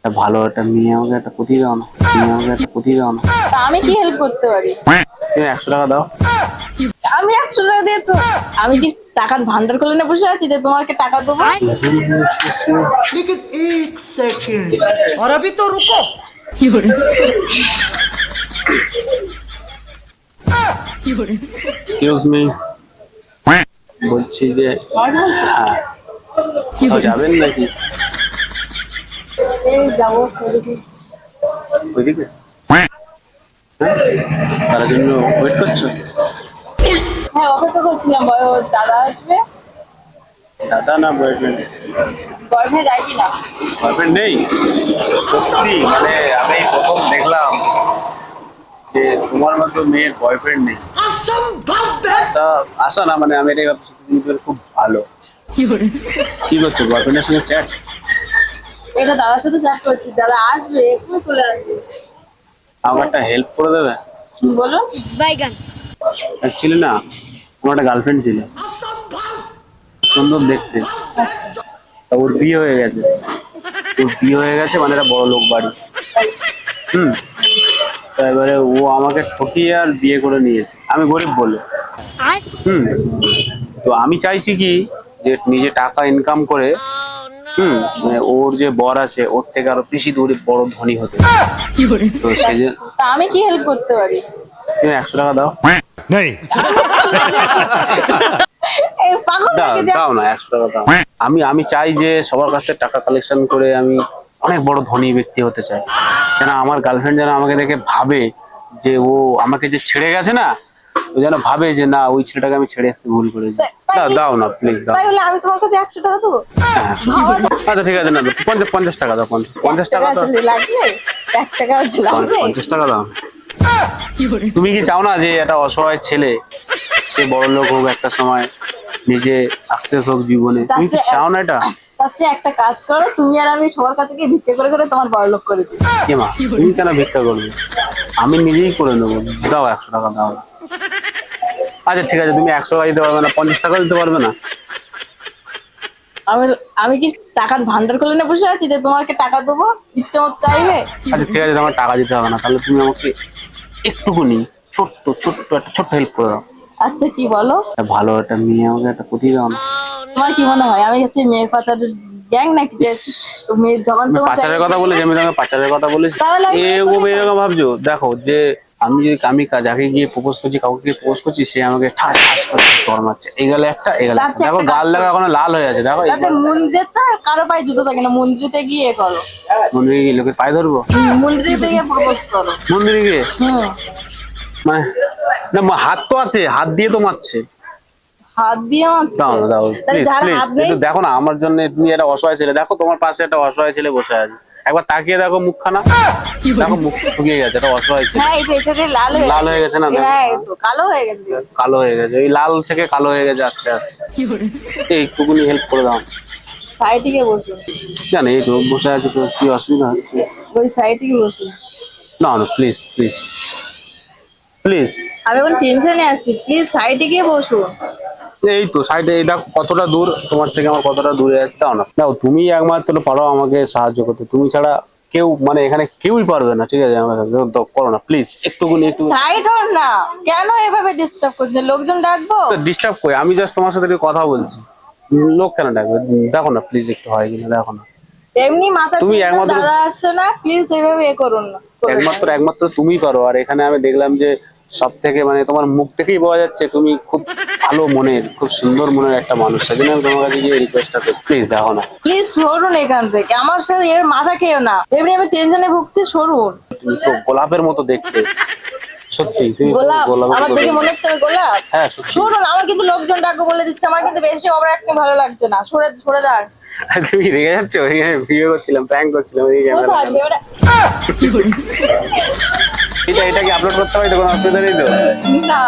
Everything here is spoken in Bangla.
ভালো একটা মেয়ে আমাকে একটা পুঁথি দাও না, মেয়ে আমাকে একটা পুঁথি দাও না। তা আমি কি হেল্প করতে পারি? তুমি 100 টাকা দাও। আমি 100 টাকা দিয়ে তো আমি কি টাকার ভান্ডার খুলে না বসে আছি যে তোমাকে টাকা দেবো? लेकिन एक सेकंड और अभी तो रुको। এক্সকিউজ মি, বলছি যে হ্যাঁ, কোথাও যাবেন নাকি? এই যাবো ওদিকে। ওইদিকে? হ্যাঁ, তার জন্য ওয়েট করছো? হ্যাঁ, অপেক্ষা করছিলাম দাদা আসবে। দাদা না বয়ফ্রেন্ড? বয়ফ্রেন্ড আইডি না। বয়ফ্রেন্ড নেই? সত্যি মানে আমি প্রথম দেখলাম যে তোমার মতো মেয়ের বয়ফ্রেন্ড নেই। আশা আশা না, মানে আমি এটাই ভাবছি তুমি তো খুব ভালো। কি করছো বয়ফ্রেন্ডের সঙ্গে চ্যাট? এটা দাদার সাথে চ্যাট করছি, দাদা আসবে এক্ষুনি চলে আসবে। আমাকে একটা হেল্প করে দেবে? বলুন। অ্যাকচুয়ালি না, আমার একটা গার্লফ্রেন্ড ছিল, সুন্দর দেখতে। তা ওর বিয়ে হয়ে গেছে। ওর বিয়ে হয়ে গেছে মানে একটা বড় লোক বাড়ি। হুম। তা এবারে ও আমাকে ঠকিয়ে আর বিয়ে করে নিয়েছে, আমি গরিব বলে। হুম। তো আমি চাইছি কি যে নিজে টাকা ইনকাম করে, মানে ওর যে বর আছে ওর থেকে আরো বেশি দূরে বড় ধনী হতে। তো সেই যে তা আমি কি হেল্প করতে পারি? তুমি 100 টাকা দাও। नहीं এই পাগল দাও নাকি যে? দাও না, 100 টাকা দাও। আমি চাই যে সবার কাছ থেকে টাকা কালেকশন করে আমি অনেক বড় ধনী ব্যক্তি হতে চাই। যেন আমার গার্লফ্রেন্ড যেন আমাকে দেখে ভাবে যে ও আমাকে যে ছেড়ে গেছে না, ও যেন ভাবে যে না, ওই ছেলেটাকে আমি ছেড়ে আসতে ভুল করেছি। দাও দাও না প্লিজ দাও। তাই বলে আমি তোমার কাছে 100 টাকা দেবো? হ্যাঁ, ভাবা যায়। আচ্ছা ঠিক আছে, না 50 টাকা দাও। 50 টাকা দাও। লাগবে 1 টাকা আছে লাগবে। 50 টাকা দাও। তুমি কি চাও না যে একটা অসহায় ছেলে সে বড় লোক হোক একটা সময়, নিজে সাকসেস হোক জীবনে? তুমি কি চাও না এটা? তার চেয়ে একটা কাজ করো, তুমি আর আমি সবার কাছে গিয়ে ভিক্ষা করে করে তোমার বড়লোক করে দিই। কে মা, তুমি কেন ভিক্ষা করবে? আমি নিজেই করে নেবো। দাও 100 টাকা দাও। আচ্ছা ঠিক আছে, তুমি 100 টাকা দিতে পারবে না, 50 টাকা দিতে পারবে না? আমি আমি কি টাকার ভান্ডার খুলে না বসে আছি যে তোমাকে টাকা দেবো ইচ্ছে মতো চাইবে? আচ্ছা ঠিক আছে, তোমার টাকা দিতে হবে না, তাহলে তুমি আমাকে একটুকুনি ছোট্ট ছোট্ট একটা ছোট্ট হেল্প করে দাও। আচ্ছা কি বলো? ভালো একটা মেয়ে আমাকে একটা পুঁথি দাও না। তোমার কি মনে হয় আমি হচ্ছে মেয়ের পাচারের গ্যাং নাকি? যে মেয়ে যখন আমি তোমার পাচারের কথা বলেছি, আমি তোমাকে পাচারের কথা বলেছি? তাহলে আমি এরকম এরকম ভাবছো? দেখো যে আমি যাকে গিয়ে প্রপোজ করছি, কাউকে গিয়ে প্রপোজ করছি, সে আমাকে ঠাস ঠাস করে চড় মারছে। এই গেলে একটা, এই গেলে তার একটা। চেয়ে দেখো একটা গাল কাজ লাগা এখন লাল হয়ে আছে, দেখো। তাতে মন্দিরে তো কারো পায়ে জুতো থাকে না, মন্দিরেতে গিয়ে করো। মন্দিরে গিয়ে লোকের পায়ে ধরবো? মন্দিরেতে গিয়ে প্রপোজ করো। মন্দিরে গিয়ে হুম। মানে না, হাত তো আছে, হাত দিয়ে তো মারছে। হাত দিয়ে মারছে? দাও না, দাও তাহলে প্লিজ যার প্লিজ। হাত নেই? একটু দেখো না আমার জন্য, তুমি একটা অসহায় ছেলে, দেখো তোমার পাশে একটা অসহায় ছেলে বসে আছে, একবার তাকিয়ে দেখো মুখখানা, দেখো মুখ শুকিয়ে গেছে, একটা অসহায় ছেলে। হ্যাঁ, এই তো এসে লাল হয়ে গেছে না? হ্যাঁ, এই তো কালো হয়ে গেছে। কালো হয়ে গেছে, এই লাল থেকে কালো হয়ে গেছে আস্তে আস্তে। এই একটুকুনি হেল্প করে দাও। সাইডে গিয়ে বসুন। জানি এই তো বসে আছে, তো কি অসুবিধা হচ্ছে? ওই সাইডে গিয়ে বসুন। না না প্লিজ প্লিজ প্লিজ। আমি এখন টেনশনে আছি, প্লিজ সাইডে গিয়ে বসুন। এই তো সাইডে, এই দেখো কতটা দূর তোমার থেকে আমার, কতটা দূরে আছে। দাও না, দাও, তুমি একমাত্র পারো আমাকে সাহায্য করতে, তুমি ছাড়া কেউ মানে এখানে কেউই পারবে না, ঠিক আছে? আমার সাথে দাও, করো না প্লিজ, একটুকুনি একটু। সাইড হন না, কেন এভাবে ডিস্টার্ব করছেন? লোকজন ডাকবো? ডিস্টার্ব করে, আমি জাস্ট তোমার সাথে একটু কথা বলছি, লোক কেন ডাকবে? দেখো না প্লিজ, একটু হয় কিনা দেখো না। এমনি মাথা তুমি তুমি একমাত্র- দাদা আসছে না, প্লিজ এভাবে করুন না। একমাত্র তুমি পারো। আর এখানে আমি দেখলাম যে সব থেকে মানে তোমার মুখ থেকেই বোঝা যাচ্ছে তুমি খুব ভালো মনের, খুব সুন্দর মনের একটা মানুষ। সেজন্য আমি তোমার কাছে গিয়ে রিকোয়েস্টটা করছি, প্লিজ দেখো না। প্লিজ সরুন এখান থেকে, আমার সাথে এর মাথা খেয়েও না, এমনি আমি টেনশনে ভুগছি, সরুন। তুমি তো গোলাপের মতো দেখতে, সত্যি তুমি গোলাপ? গোলাপের আমার মতো দেখে দেখতে। মনে হচ্ছে আমি গোলাপ? হ্যাঁ সত্যি। সরুন, আমার কিন্তু লোকজন ডাকবো বলে দিচ্ছে, আমার কিন্তু বেশি ওভার অ্যাক্টিং ভালো লাগছে না, সরে সরে দাঁড়। তুমি রেগে যাচ্ছ? ভিডিও করছিলাম, প্র্যাঙ্ক করছিলাম, এই ক্যামেরা। এটা কি আপলোড করতে হয় তো? কোনো অসুবিধা নেই তো? না।